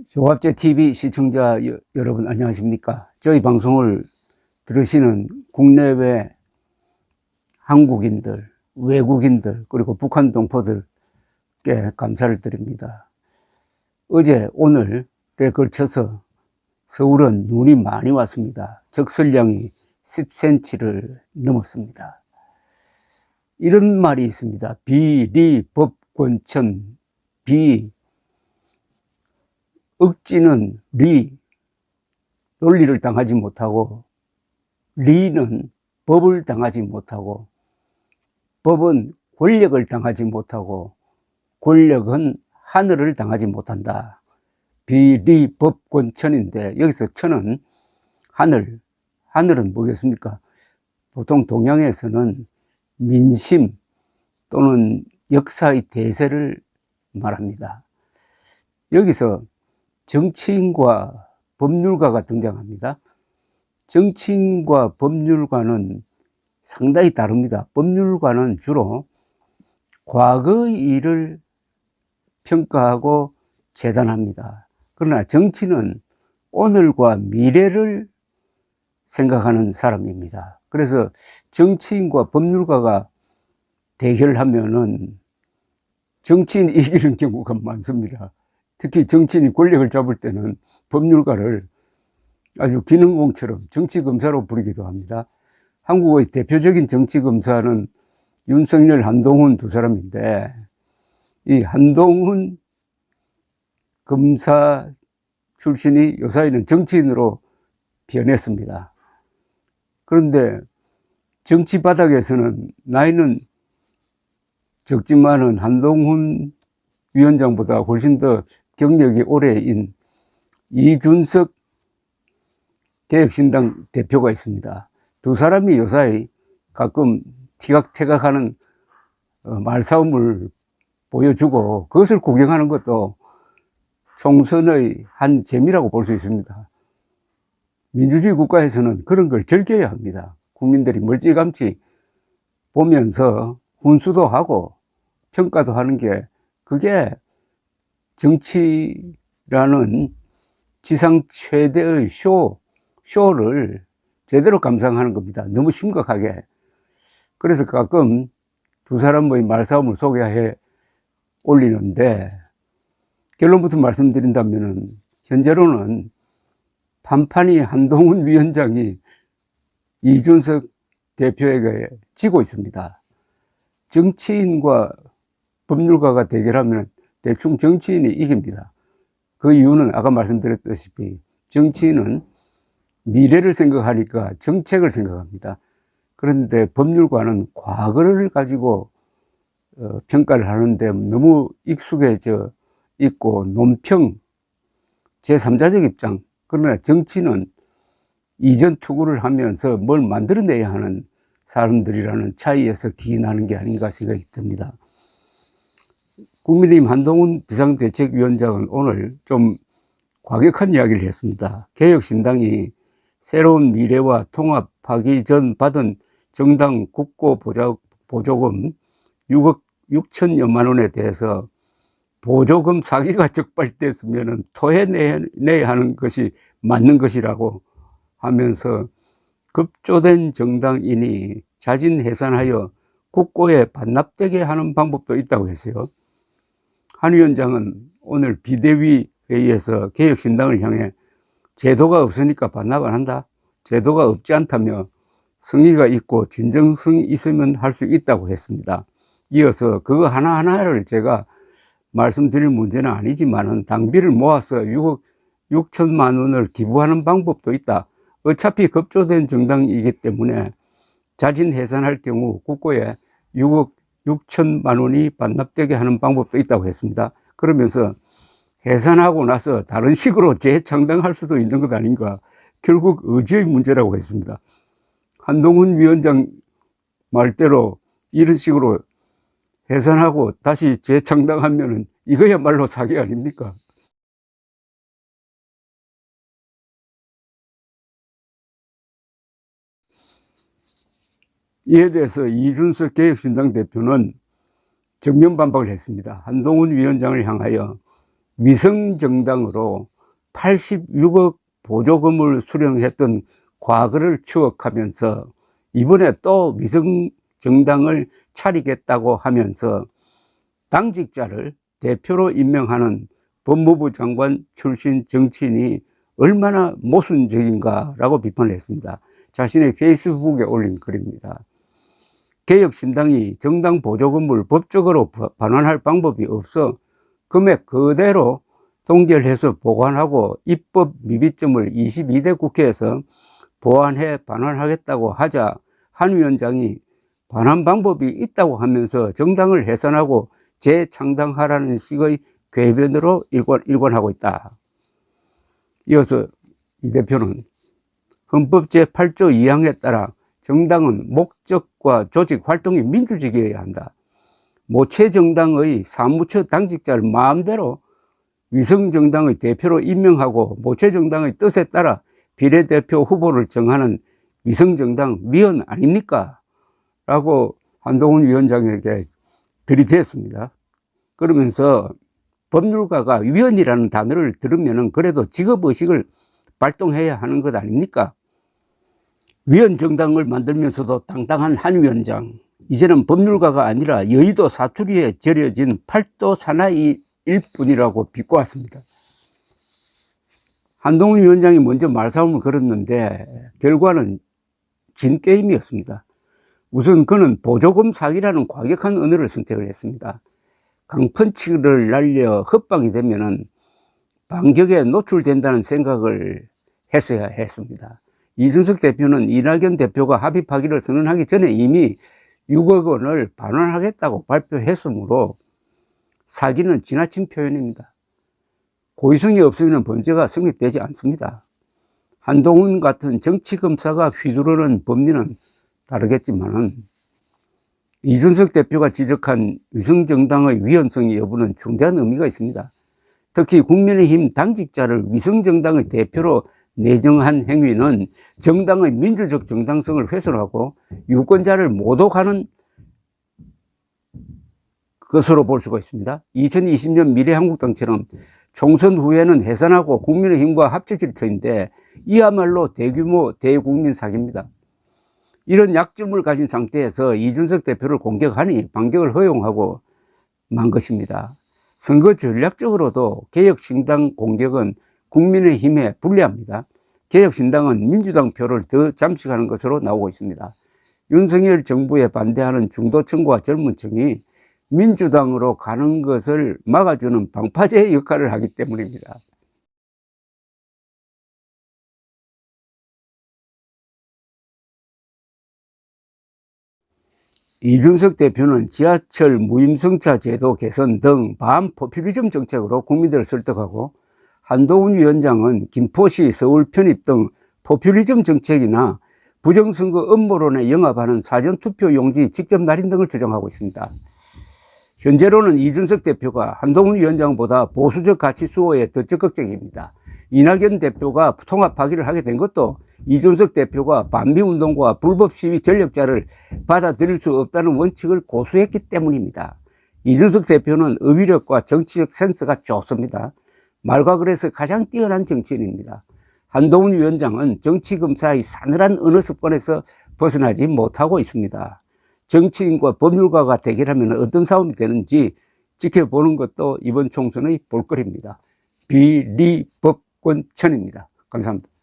조갑제 TV 시청자 여러분 안녕하십니까? 저희 방송을 들으시는 국내외 한국인들, 외국인들 그리고 북한 동포들께 감사를 드립니다. 어제 오늘에 걸쳐서 서울은 눈이 많이 왔습니다. 적설량이 10cm를 넘었습니다. 이런 말이 있습니다. 비리법권천. 비 억지는 리, 논리를 당하지 못하고, 리는 법을 당하지 못하고, 법은 권력을 당하지 못하고, 권력은 하늘을 당하지 못한다. 비리법권천인데 여기서 천은 하늘, 하늘은 뭐겠습니까? 보통 동양에서는 민심 또는 역사의 대세를 말합니다. 여기서 정치인과 법률가가 등장합니다. 정치인과 법률가는 상당히 다릅니다. 법률가는 주로 과거의 일을 평가하고 재단합니다. 그러나 정치는 오늘과 미래를 생각하는 사람입니다. 그래서 정치인과 법률가가 대결하면은 정치인이 이기는 경우가 많습니다. 특히 정치인이 권력을 잡을 때는 법률가를 아주 기능공처럼 정치검사로 부르기도 합니다. 한국의 대표적인 정치검사는 윤석열, 한동훈 두 사람인데, 이 한동훈 검사 출신이 요사이는 정치인으로 변했습니다. 그런데 정치 바닥에서는 나이는 적지만은 한동훈 위원장보다 훨씬 더 경력이 오래인 이준석 개혁신당 대표가 있습니다. 두 사람이 요사이 가끔 티각태각하는 말싸움을 보여주고 그것을 구경하는 것도 총선의 한 재미라고 볼 수 있습니다. 민주주의 국가에서는 그런 걸 즐겨야 합니다. 국민들이 멀찌감치 보면서 훈수도 하고 평가도 하는 게, 그게 정치라는 지상 최대의 쇼를 제대로 감상하는 겁니다. 너무 심각하게. 그래서 가끔 두 사람의 말싸움을 소개해 올리는데, 결론부터 말씀드린다면 현재로는 판판이 한동훈 위원장이 이준석 대표에게 지고 있습니다. 정치인과 법률가가 대결하면 대충 정치인이 이깁니다. 그 이유는 아까 말씀드렸다시피 정치인은 미래를 생각하니까 정책을 생각합니다. 그런데 법률가는 과거를 가지고 평가를 하는데 너무 익숙해져 있고 논평, 제3자적 입장. 그러나 정치는 이전 투구를 하면서 뭘 만들어내야 하는 사람들이라는 차이에서 기인하는 게 아닌가 생각이 듭니다. 국민의힘 한동훈 비상대책위원장은 오늘 좀 과격한 이야기를 했습니다. 개혁신당이 새로운 미래와 통합하기 전 받은 정당 국고 보조금 6억 6천여만 원에 대해서 보조금 사기가 적발됐으면 토해내야 하는 것이 맞는 것이라고 하면서 급조된 정당인이 자진 해산하여 국고에 반납되게 하는 방법도 있다고 했어요. 한 위원장은 오늘 비대위 회의에서 개혁신당을 향해 제도가 없으니까 반납 안 한다, 제도가 없지 않다며 성의가 있고 진정성이 있으면 할 수 있다고 했습니다. 이어서 그거 하나하나를 제가 말씀드릴 문제는 아니지만은 당비를 모아서 6억 6천만 원을 기부하는 방법도 있다. 어차피 급조된 정당이기 때문에 자진 해산할 경우 국고에 6억 6천만 원이 반납되게 하는 방법도 있다고 했습니다. 그러면서 해산하고 나서 다른 식으로 재창당할 수도 있는 것 아닌가. 결국 의지의 문제라고 했습니다. 한동훈 위원장 말대로 이런 식으로 해산하고 다시 재창당하면은 이거야말로 사기 아닙니까? 이에 대해서 이준석 개혁신당 대표는 정면 반박을 했습니다. 한동훈 위원장을 향하여 위성정당으로 86억 보조금을 수령했던 과거를 추억하면서 이번에 또 위성정당을 차리겠다고 하면서 당직자를 대표로 임명하는 법무부 장관 출신 정치인이 얼마나 모순적인가라고 비판을 했습니다. 자신의 페이스북에 올린 글입니다. 개혁신당이 정당 보조금을 법적으로 반환할 방법이 없어 금액 그대로 동결해서 보관하고 입법 미비점을 22대 국회에서 보완해 반환하겠다고 하자 한 위원장이 반환 방법이 있다고 하면서 정당을 해산하고 재창당하라는 식의 궤변으로 일관하고 있다. 이어서 이 대표는 헌법 제8조 2항에 따라 정당은 목적과 조직 활동이 민주적이어야 한다. 모체 정당의 사무처 당직자를 마음대로 위성정당의 대표로 임명하고 모체 정당의 뜻에 따라 비례대표 후보를 정하는 위성정당 위원 아닙니까? 라고 한동훈 위원장에게 들이댔습니다. 그러면서 법률가가 위원이라는 단어를 들으면 그래도 직업의식을 발동해야 하는 것 아닙니까? 위원 정당을 만들면서도 당당한 한 위원장, 이제는 법률가가 아니라 여의도 사투리에 절여진 팔도 사나이일 뿐이라고 비꼬았습니다. 한동훈 위원장이 먼저 말싸움을 걸었는데 결과는 진 게임이었습니다. 우선 그는 보조금 사기라는 과격한 언어를 선택을 했습니다. 강펀치를 날려 헛방이 되면은 반격에 노출된다는 생각을 했어야 했습니다. 이준석 대표는 이낙연 대표가 합의하기를 선언하기 전에 이미 6억 원을 반환하겠다고 발표했으므로 사기는 지나친 표현입니다. 고의성이 없으면 범죄가 성립되지 않습니다. 한동훈 같은 정치검사가 휘두르는 법리는 다르겠지만 이준석 대표가 지적한 위성정당의 위헌성 여부는 중대한 의미가 있습니다. 특히 국민의힘 당직자를 위성정당의 대표로 내정한 행위는 정당의 민주적 정당성을 훼손하고 유권자를 모독하는 것으로 볼 수가 있습니다. 2020년 미래한국당처럼 총선 후에는 해산하고 국민의힘과 합쳐질 터인데 이야말로 대규모 대국민 사기입니다. 이런 약점을 가진 상태에서 이준석 대표를 공격하니 반격을 허용하고 만 것입니다. 선거 전략적으로도 개혁신당 공격은 국민의힘에 불리합니다. 개혁신당은 민주당 표를 더 잠식하는 것으로 나오고 있습니다. 윤석열 정부에 반대하는 중도층과 젊은층이 민주당으로 가는 것을 막아주는 방파제 역할을 하기 때문입니다. 이준석 대표는 지하철 무임승차 제도 개선 등 반포퓰리즘 정책으로 국민들을 설득하고 한동훈 위원장은 김포시 서울 편입 등 포퓰리즘 정책이나 부정선거 음모론에 영합하는 사전투표 용지 직접 날인 등을 주장하고 있습니다. 현재로는 이준석 대표가 한동훈 위원장보다 보수적 가치 수호에 더 적극적입니다. 이낙연 대표가 통합하기를 하게 된 것도 이준석 대표가 반미운동과 불법 시위 전력자를 받아들일 수 없다는 원칙을 고수했기 때문입니다. 이준석 대표는 어휘력과 정치적 센스가 좋습니다. 말과 글에서 가장 뛰어난 정치인입니다. 한동훈 위원장은 정치검사의 싸늘한 언어 습관에서 벗어나지 못하고 있습니다. 정치인과 법률가가 대결하면 어떤 싸움이 되는지 지켜보는 것도 이번 총선의 볼거리입니다. 비리법권천입니다. 감사합니다.